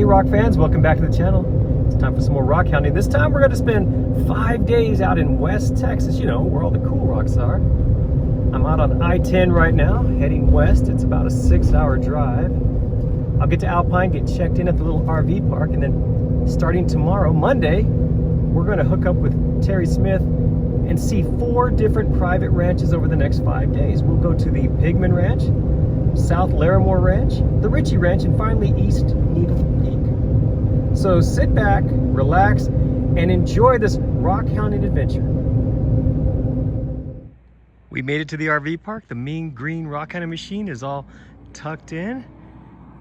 rock fans, welcome back to the channel. It's time for some more rock hounding. This time we're going to spend 5 days out in West Texas, you know, where all the cool rocks are. I'm out on I-10 right now, heading west. It's about a 6-hour drive. I'll get to Alpine, get checked in at the little RV park, and then starting tomorrow, Monday, we're going to hook up with Terry Smith and see 4 different private ranches over the next 5 days. We'll go to the Pigman Ranch, South Larimore Ranch, the Ritchie Ranch, and finally East Needle Peak. So sit back, relax, and enjoy this rock hounding adventure. We made it to the RV park. The mean green rock hounding machine is all tucked in.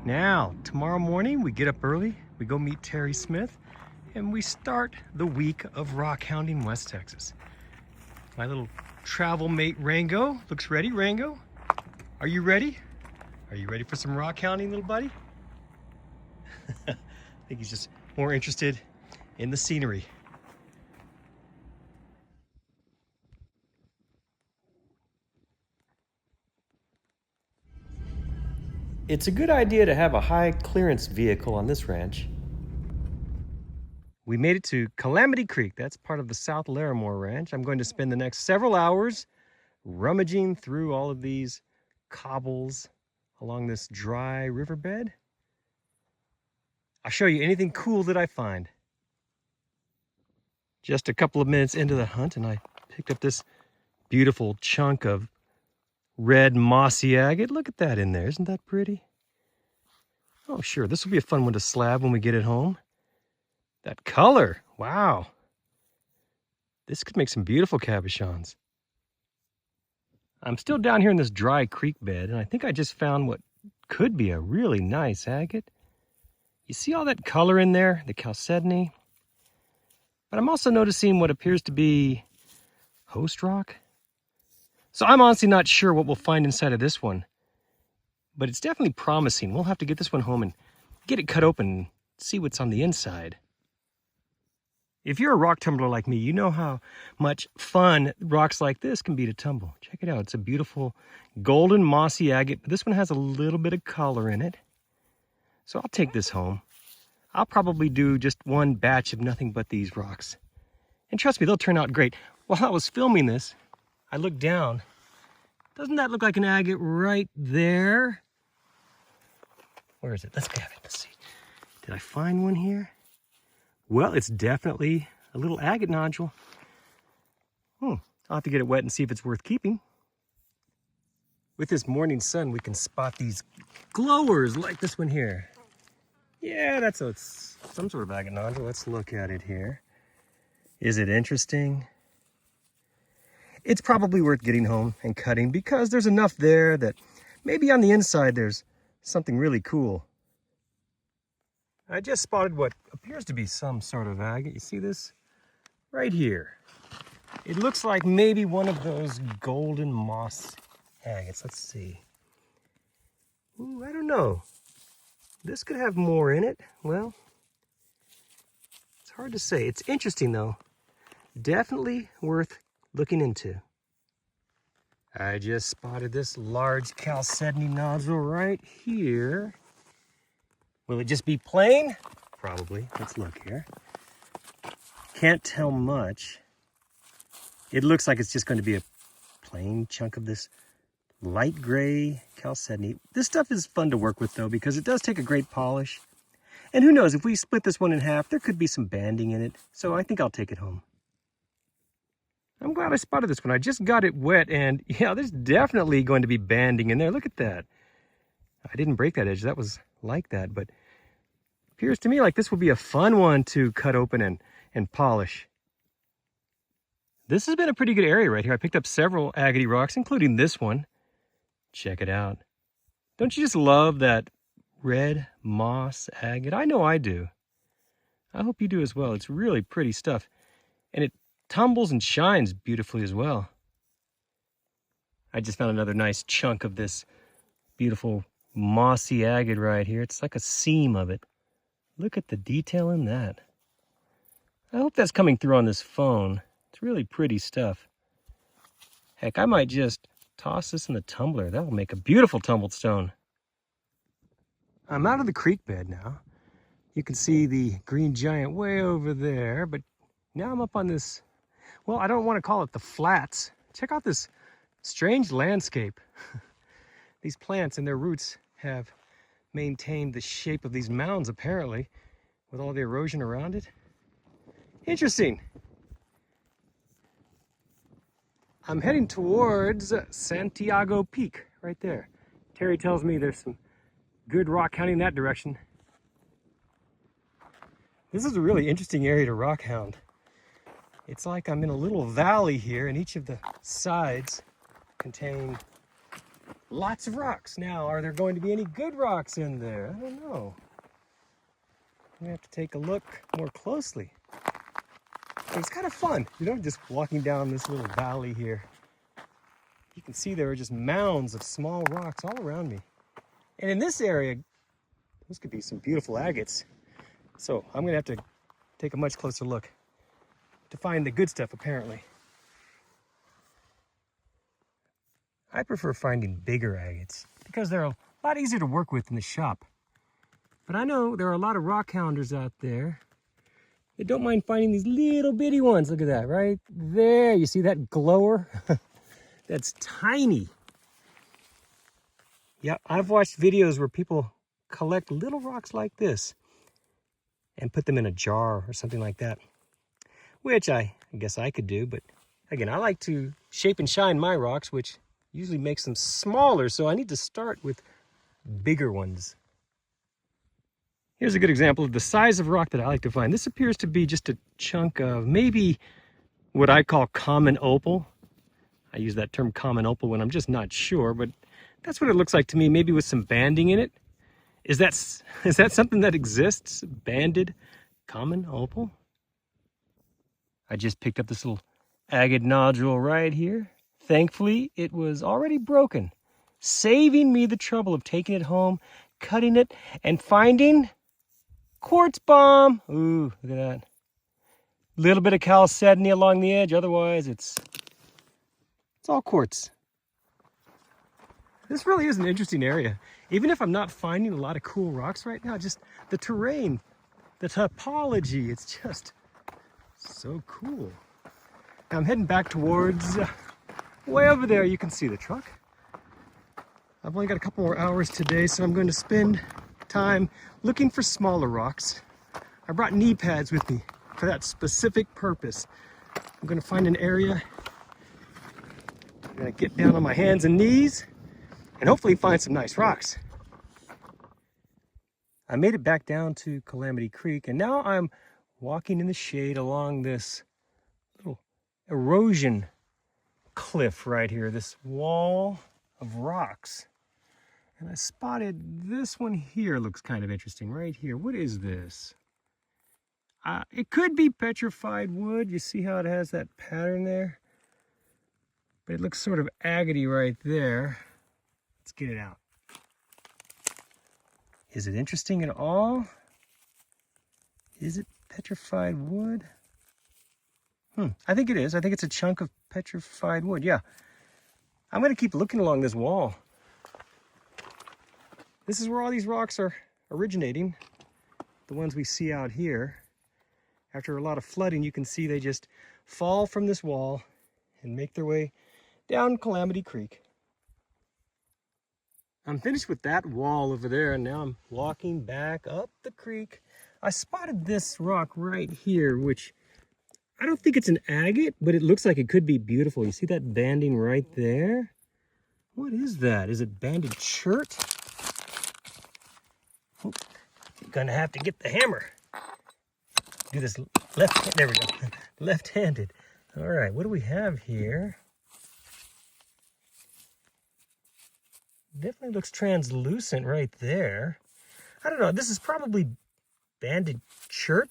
Now, tomorrow morning, we get up early, we go meet Terry Smith, and we start the week of rock hounding West Texas. My little travel mate, Rango, looks ready. Rango, are you ready? Are you ready for some rock hounding, little buddy? I think he's just more interested in the scenery. It's a good idea to have a high clearance vehicle on this ranch. We made it to Calamity Creek. That's part of the South Larimore Ranch. I'm going to spend the next several hours rummaging through all of these cobbles along this dry riverbed. I'll show you anything cool that I find. Just a couple of minutes into the hunt, and I picked up this beautiful chunk of red mossy agate. Look at that in there. Isn't that pretty? Oh, sure. This will be a fun one to slab when we get it home. That color. Wow. This could make some beautiful cabochons. I'm still down here in this dry creek bed, and I think I just found what could be a really nice agate. You see all that color in there, the chalcedony? But I'm also noticing what appears to be host rock. So I'm honestly not sure what we'll find inside of this one, but it's definitely promising. We'll have to get this one home and get it cut open and see what's on the inside. If you're a rock tumbler like me, you know how much fun rocks like this can be to tumble. Check it out. It's a beautiful golden mossy agate, but this one has a little bit of color in it. So I'll take this home. I'll probably do just one batch of nothing but these rocks. And trust me, they'll turn out great. While I was filming this, I looked down. Doesn't that look like an agate right there? Where is it? Let's grab it. Let's see. Did I find one here? Well, it's definitely a little agate nodule. I'll have to get it wet and see if it's worth keeping. With this morning sun, we can spot these glowers like this one here. Yeah, it's some sort of agate nodule. Let's look at it here. Is it interesting? It's probably worth getting home and cutting because there's enough there that maybe on the inside there's something really cool. I just spotted what appears to be some sort of agate. You see this? Right here. It looks like maybe one of those golden moss agates. Let's see. Ooh, I don't know. This could have more in it. Well, it's hard to say. It's interesting though. Definitely worth looking into. I just spotted this large chalcedony nodule right here. Will it just be plain? Probably. Let's look here. Can't tell much. It looks like it's just going to be a plain chunk of this light gray chalcedony. This stuff is fun to work with though because it does take a great polish. And who knows, if we split this one in half, there could be some banding in it. So I think I'll take it home. I'm glad I spotted this one. I just got it wet and yeah, there's definitely going to be banding in there. Look at that. I didn't break that edge. That was like that, but appears to me like this will be a fun one to cut open and polish. This has been a pretty good area right here. I picked up several agate rocks, including this one. Check it out. Don't you just love that red moss agate? I know I do. I hope you do as well. It's really pretty stuff. And it tumbles and shines beautifully as well. I just found another nice chunk of this beautiful mossy agate right here. It's like a seam of it. Look at the detail in that. I hope that's coming through on this phone. It's really pretty stuff. Heck, I might just toss this in the tumbler. That'll make a beautiful tumbled stone. I'm out of the creek bed now. You can see the green giant way over there, but now I'm up on this, well, I don't want to call it the flats. Check out this strange landscape. These plants and their roots have maintained the shape of these mounds, apparently, with all the erosion around it. Interesting. I'm heading towards Santiago Peak, right there. Terry tells me there's some good rock hounding in that direction. This is a really interesting area to rock hound. It's like I'm in a little valley here, and each of the sides contain lots of rocks. Now, are there going to be any good rocks in there? I don't know. We have to take a look more closely. But it's kind of fun, you know, just walking down this little valley here. You can see there are just mounds of small rocks all around me. And in this area, those could be some beautiful agates. So I'm gonna have to take a much closer look to find the good stuff, apparently. I prefer finding bigger agates because they're a lot easier to work with in the shop. But I know there are a lot of rock hounders out there that don't mind finding these little bitty ones. Look at that, right there. You see that glower? That's tiny. Yeah, I've watched videos where people collect little rocks like this and put them in a jar or something like that, which I guess I could do. But again, I like to shape and shine my rocks, which usually makes them smaller. So I need to start with bigger ones. Here's a good example of the size of rock that I like to find. This appears to be just a chunk of maybe what I call common opal. I use that term common opal when I'm just not sure, but that's what it looks like to me, maybe with some banding in it. Is that something that exists? Banded common opal? I just picked up this little agate nodule right here. Thankfully, it was already broken, saving me the trouble of taking it home, cutting it, and finding quartz bomb. Ooh, look at that. Little bit of chalcedony along the edge. Otherwise, it's all quartz. This really is an interesting area. Even if I'm not finding a lot of cool rocks right now, just the terrain, the topology, it's just so cool. Now I'm heading back towards way over there. You can see the truck. I've only got a couple more hours today, so I'm going to spend time looking for smaller rocks. I brought knee pads with me for that specific purpose. I'm going to find an area. I'm going to get down on my hands and knees and hopefully find some nice rocks. I made it back down to Calamity Creek, and now I'm walking in the shade along this little erosion cliff right here, this wall of rocks. And I spotted this one here, looks kind of interesting right here. What is this? It could be petrified wood. You see how it has that pattern there? But it looks sort of agate right there. Let's get it out. Is it interesting at all? Is it petrified wood? I think it is. I think it's a chunk of petrified wood. Yeah. I'm going to keep looking along this wall. This is where all these rocks are originating. The ones we see out here. After a lot of flooding, you can see they just fall from this wall and make their way down Calamity Creek. I'm finished with that wall over there, and now I'm walking back up the creek. I spotted this rock right here, which I don't think it's an agate, but it looks like it could be beautiful. You see that banding right there? What is that? Is it banded chert? Oh, I'm gonna have to get the hammer. Do this there we go. Left-handed. All right, what do we have here? Definitely looks translucent right there. I don't know, this is probably banded chert.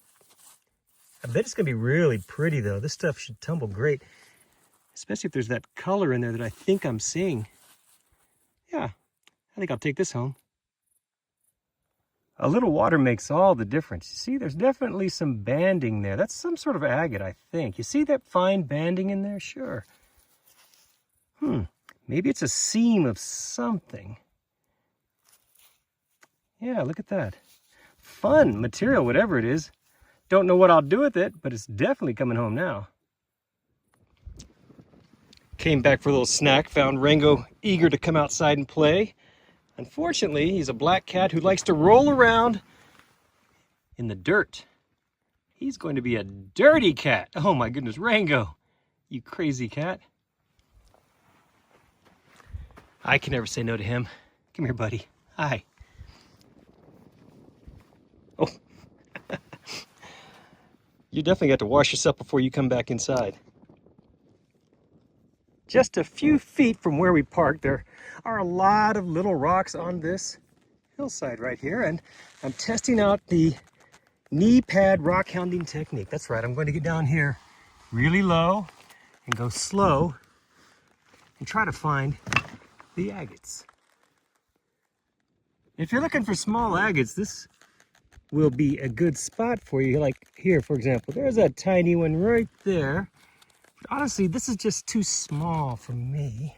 I bet it's gonna be really pretty though. This stuff should tumble great, especially if there's that color in there that I think I'm seeing. Yeah, I think I'll take this home. A little water makes all the difference. You see, there's definitely some banding there. That's some sort of agate, I think. You see that fine banding in there? Sure. Maybe it's a seam of something. Yeah, look at that. fun material, whatever it is. Don't know what I'll do with it, but it's definitely coming home now. Came back for a little snack, found Rango eager to come outside and play. Unfortunately, he's a black cat who likes to roll around in the dirt. He's going to be a dirty cat. Oh my goodness, Rango, you crazy cat. I can never say no to him. Come here, buddy. Hi. Oh. You definitely got to wash yourself before you come back inside. Just a few feet from where we parked, there are a lot of little rocks on this hillside right here, and I'm testing out the knee pad rock hounding technique. That's right, I'm going to get down here really low and go slow and try to find the agates. If you're looking for small agates, this will be a good spot for you. Like here, for example, there's a tiny one right there. But honestly, this is just too small for me.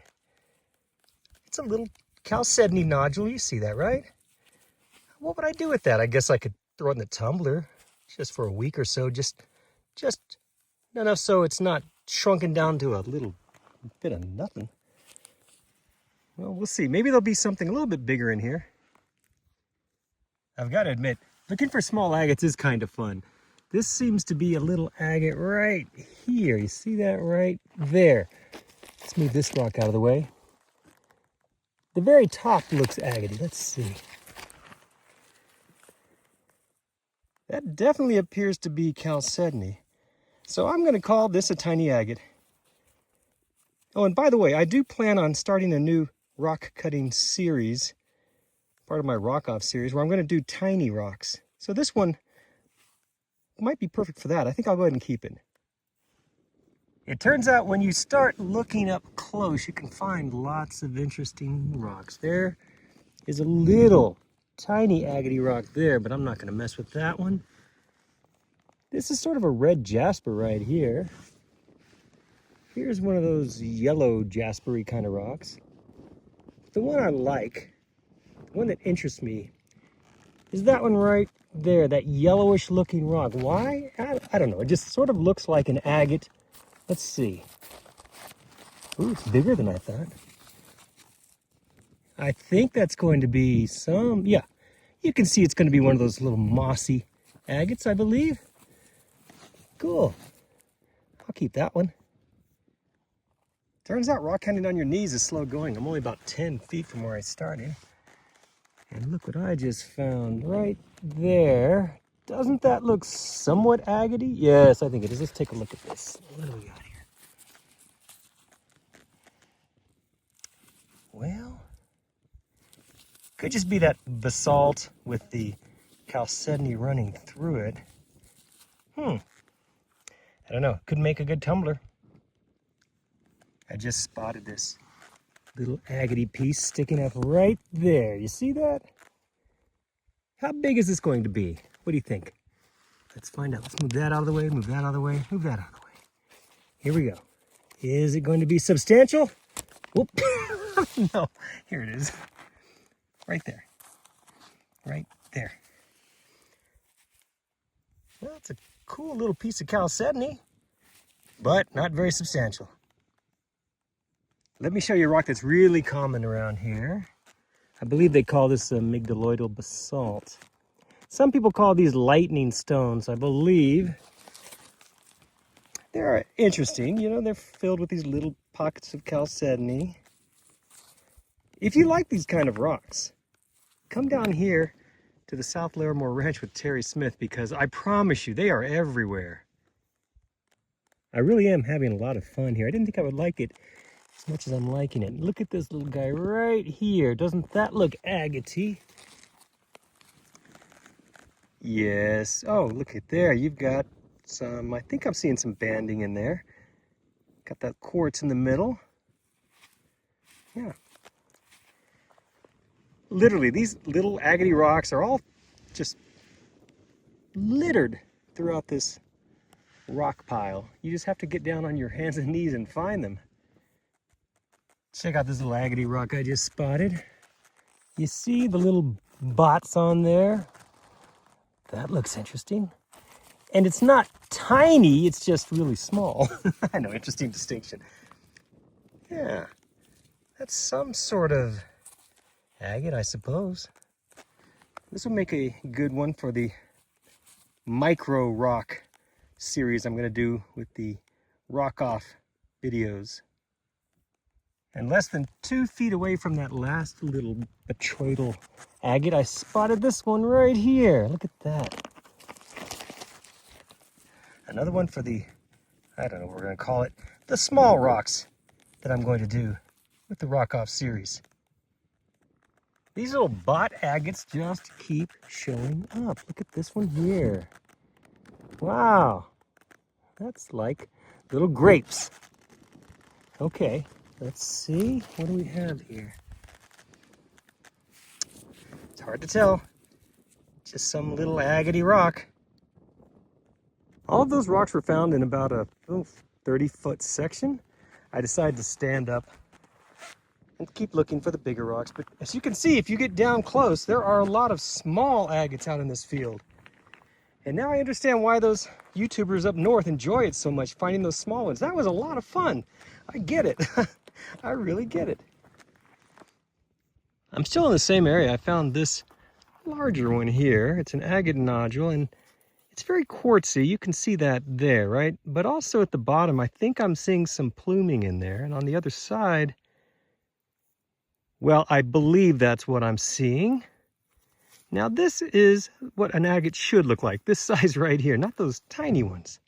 It's a little chalcedony nodule, you see that, right? What would I do with that? I guess I could throw it in the tumbler just for a week or so, just enough so it's not shrunken down to a little bit of nothing. Well, we'll see. Maybe there'll be something a little bit bigger in here. I've got to admit, looking for small agates is kind of fun. This seems to be a little agate right here. You see that right there? Let's move this rock out of the way. The very top looks agate. Let's see. That definitely appears to be chalcedony. So I'm going to call this a tiny agate. Oh, and by the way, I do plan on starting a new rock cutting series, part of my rock off series, where I'm going to do tiny rocks. So this one might be perfect for that. I think I'll go ahead and keep it. It turns out when you start looking up close, you can find lots of interesting rocks. There is a little tiny agate rock there, but I'm not going to mess with that one. This is sort of a red jasper right here. Here's one of those yellow jaspery kind of rocks. The one I like, the one that interests me, is that one right there, that yellowish looking rock. Why? I don't know. It just sort of looks like an agate. Let's see. Ooh, it's bigger than I thought. I think that's going to be some, yeah. You can see it's going to be one of those little mossy agates, I believe. Cool. I'll keep that one. Turns out rock hounding on your knees is slow going. I'm only about 10 feet from where I started. And look what I just found right there. Doesn't that look somewhat agate-y? Yes, I think it is. Let's take a look at this. What do we got here? Well, could just be that basalt with the chalcedony running through it. I don't know. Could make a good tumbler. I just spotted this little agate piece sticking up right there. You see that? How big is this going to be? What do you think? Let's find out. Let's move that out of the way, move that out of the way, move that out of the way. Here we go. Is it going to be substantial? Whoop. No, here it is. Right there. Right there. Well, it's a cool little piece of chalcedony, but not very substantial. Let me show you a rock that's really common around here. I believe they call this amygdaloidal basalt. Some people call these lightning stones, I believe. They're interesting, you know, they're filled with these little pockets of chalcedony. If you like these kind of rocks, come down here to the South Larimore Ranch with Terry Smith, because I promise you, they are everywhere. I really am having a lot of fun here. I didn't think I would like it as much as I'm liking it. Look at this little guy right here. Doesn't that look agate-y? Yes. Oh, look at there. You've got some, I think I'm seeing some banding in there. Got that quartz in the middle. Yeah. Literally, these little agate rocks are all just littered throughout this rock pile. You just have to get down on your hands and knees and find them. Check out this little agate rock I just spotted. You see the little bots on there? That looks interesting. And it's not tiny, it's just really small. I know, interesting distinction. Yeah, that's some sort of agate, I suppose. This will make a good one for the micro rock series I'm going to do with the rock off videos. And less than 2 feet away from that last little botryoidal agate, I spotted this one right here. Look at that. Another one for the, I don't know what we're going to call it, the small rocks that I'm going to do with the rock off series. These little bot agates just keep showing up. Look at this one here. Wow. That's like little grapes. Okay, let's see. What do we have here? It's hard to tell. Just some little agate rock. All of those rocks were found in about a 30-foot section. I decided to stand up and keep looking for the bigger rocks. But as you can see, if you get down close, there are a lot of small agates out in this field. And now I understand why those YouTubers up north enjoy it so much, finding those small ones. That was a lot of fun. I get it. I really get it. I'm still in the same area. I found this larger one here. It's an agate nodule, and it's very quartzy. You can see that there, right? But also at the bottom, I think I'm seeing some pluming in there. And on the other side, well, I believe that's what I'm seeing. Now this is what an agate should look like, this size right here, not those tiny ones.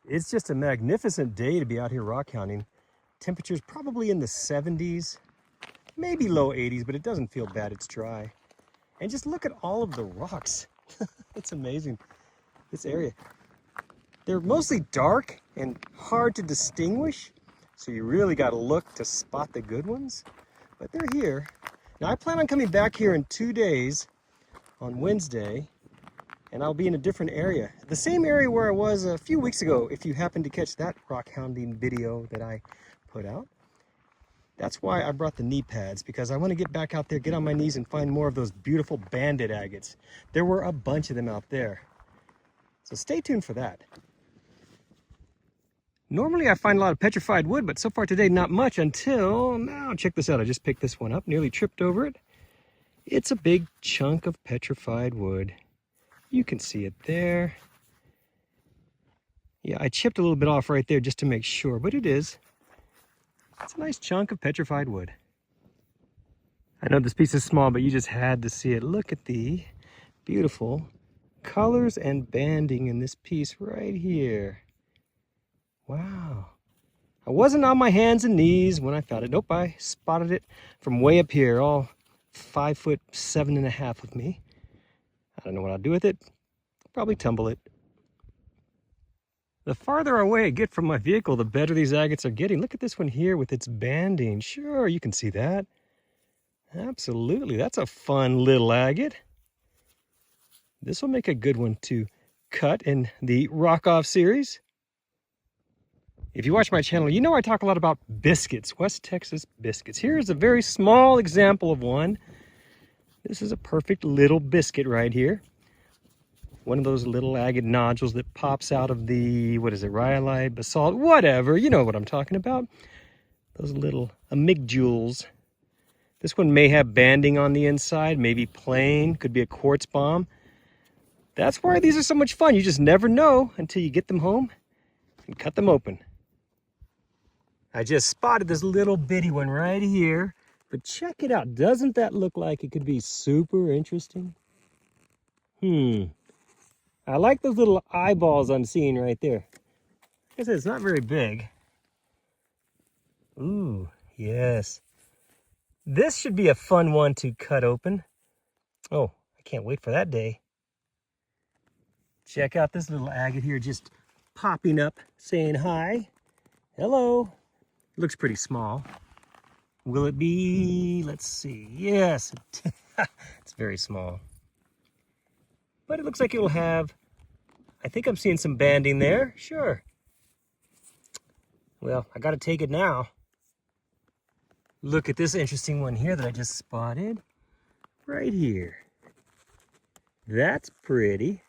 It's just a magnificent day to be out here rock hounding. Temperatures probably in the 70s, maybe low 80s, but it doesn't feel bad, it's dry. And just look at all of the rocks. It's amazing, this area. They're mostly dark and hard to distinguish, so you really got to look to spot the good ones, but they're here. Now I plan on coming back here in 2 days on Wednesday, and I'll be in a different area. The same area where I was a few weeks ago, if you happen to catch that rock hounding video that I put out. That's why I brought the knee pads, because I want to get back out there, get on my knees, and find more of those beautiful banded agates. There were a bunch of them out there. So stay tuned for that. Normally I find a lot of petrified wood, but so far today not much until now. Check this out. I just picked this one up, nearly tripped over it. It's a big chunk of petrified wood. You can see it there. Yeah, I chipped a little bit off right there just to make sure, but it is. It's a nice chunk of petrified wood. I know this piece is small, but you just had to see it. Look at the beautiful colors and banding in this piece right here. Wow. I wasn't on my hands and knees when I found it. Nope, I spotted it from way up here, all 5'7.5" of me. I don't know what I'll do with it. Probably tumble it. The farther away I get from my vehicle, the better these agates are getting. Look at this one here with its banding. Sure, you can see that. Absolutely, that's a fun little agate. This will make a good one to cut in the Rock Off series. If you watch my channel, you know I talk a lot about biscuits, West Texas biscuits. Here's a very small example of one. This is a perfect little biscuit right here. One of those little agate nodules that pops out of the, what is it, rhyolite, basalt, whatever. You know what I'm talking about. Those little amygdules. This one may have banding on the inside, maybe plain, could be a quartz bomb. That's why these are so much fun. You just never know until you get them home and cut them open. I just spotted this little bitty one right here, but check it out. Doesn't that look like it could be super interesting? I like those little eyeballs I'm seeing right there. Like I said, it's not very big. Ooh, yes. This should be a fun one to cut open. Oh, I can't wait for that day. Check out this little agate here just popping up, saying hi. Hello. Looks pretty small. Will it be? Let's see. Yes, it's very small. But it looks like it'll have, I think I'm seeing some banding there. Sure. Well, I gotta take it now. Look at this interesting one here that I just spotted. Right here. That's pretty.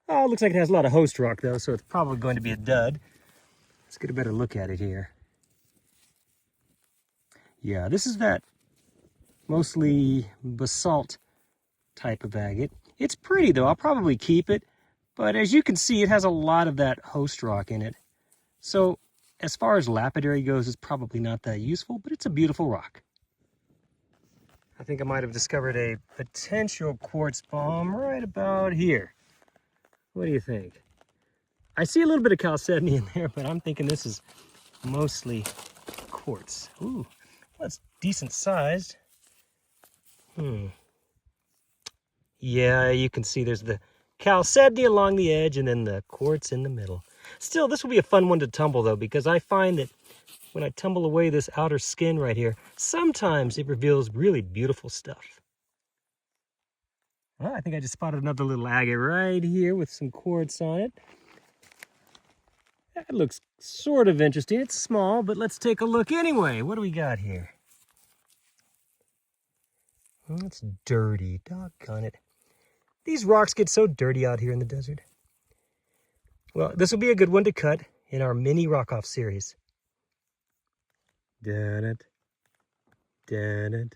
Oh, it looks like it has a lot of host rock though, so it's probably going to be a dud. Let's get a better look at it here. Yeah, this is that mostly basalt type of agate. It's pretty though, I'll probably keep it, but as you can see, it has a lot of that host rock in it. So as far as lapidary goes, it's probably not that useful, but it's a beautiful rock. I think I might have discovered a potential quartz bomb right about here. What do you think? I see a little bit of chalcedony in there, but I'm thinking this is mostly quartz. Ooh, that's decent sized. Yeah, you can see there's the chalcedony along the edge and then the quartz in the middle. Still, this will be a fun one to tumble though, because I find that when I tumble away this outer skin right here, sometimes it reveals really beautiful stuff. Well, I think I just spotted another little agate right here with some quartz on it. That looks sort of interesting. It's small, but let's take a look anyway. What do we got here? Oh, it's dirty. Doggone it. These rocks get so dirty out here in the desert. Well, this will be a good one to cut in our mini rock-off series. Dun-dun, dun-dun,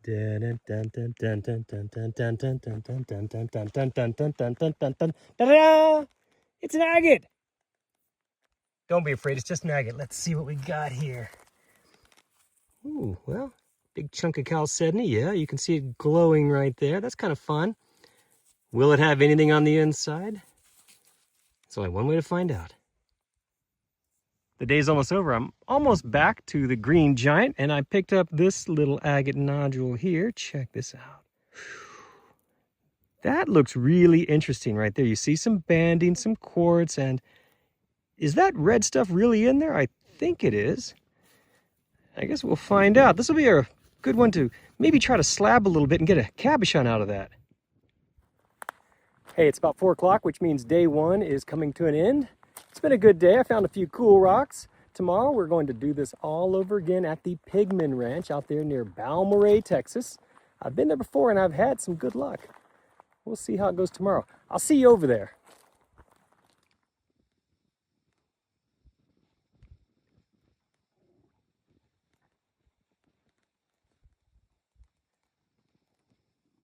dun-dun, dun-dun, dun-dun, dun-dun, dun-dun, dun-dun, dun-dun, dun-dun, dun-dun, dun-dun, dun-dun. Ta-da! It's an agate! Don't be afraid, it's just an agate. Let's see what we got here. Ooh, well, big chunk of chalcedony. Yeah, you can see it glowing right there. That's kind of fun. Will it have anything on the inside? There's only one way to find out. The day's almost over. I'm almost back to the green giant, and I picked up this little agate nodule here. Check this out. That looks really interesting right there. You see some banding, some quartz, and is that red stuff really in there? I think it is. I guess we'll find out. This will be a good one to maybe try to slab a little bit and get a cabochon out of that. Hey, it's about 4 o'clock, which means day 1 is coming to an end. It's been a good day. I found a few cool rocks. Tomorrow we're going to do this all over again at the Pigman Ranch out there near Balmorhea, Texas. I've been there before and I've had some good luck. We'll see how it goes tomorrow. I'll see you over there.